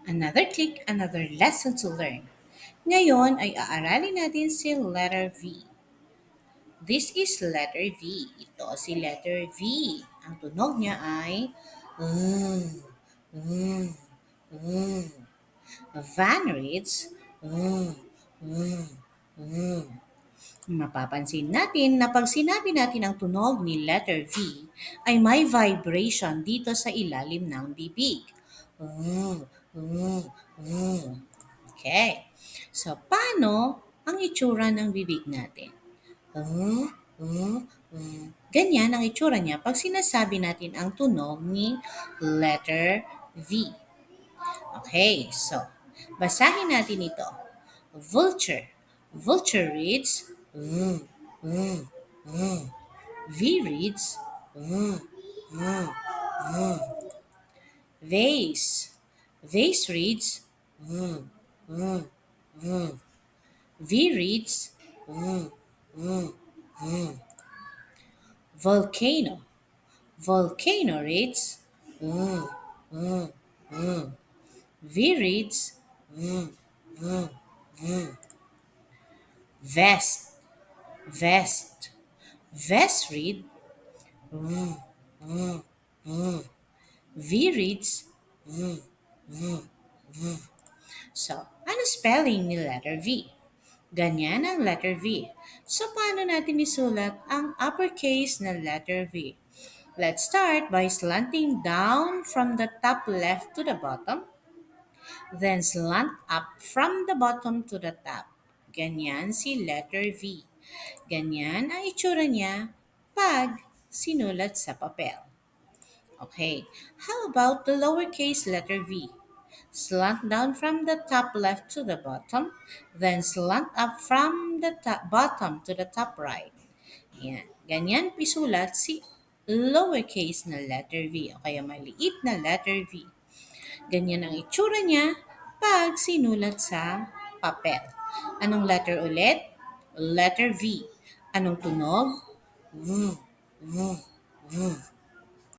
Another click, another lesson to learn. Ngayon ay aaralin natin si letter V. This is letter V. Ito si letter V. Ang tunog niya ay mm, mm. Van reads mm. Mapapansin natin na pag sinabi natin ang tunog ni letter V, ay may vibration dito sa ilalim ng bibig. Mm, mm, mm. Okay. So, paano ang itsura ng bibig natin? Mm, mm, mm. Ganyan ang itsura niya pag sinasabi natin ang tunog ni letter V. Okay, so, basahin natin ito. Vulture. Vulture reads, mm, mm. V reads, mm, mm, mm. Vase. Vase reads, mm, mm, mm. V reads, mm, mm, mm. Volcano. Volcano reads, mm, mm, mm. V reads, mm, mm, mm. Vest. Vest. Vest read, mm, mm, mm. V reads, mm, mm, mm. So, ano spelling ni letter V? Ganyan ang letter V. So, paano natin isulat ang uppercase na letter V? Let's start by slanting down from the top left to the bottom, then slant up from the bottom to the top. Ganyan si letter V. Ganyan ang itsura niya pag sinulat sa papel. Okay, how about the lowercase letter v? Slant down from the top left to the bottom, then slant up from the bottom to the top right. Yan. Ganyan pisulat si lowercase na letter v o kaya maliit na letter v. Ganyan ang itsura niya pag sinulat sa papel. Anong letter ulit? Letter V. Anong tunog? Mm, mm, mm.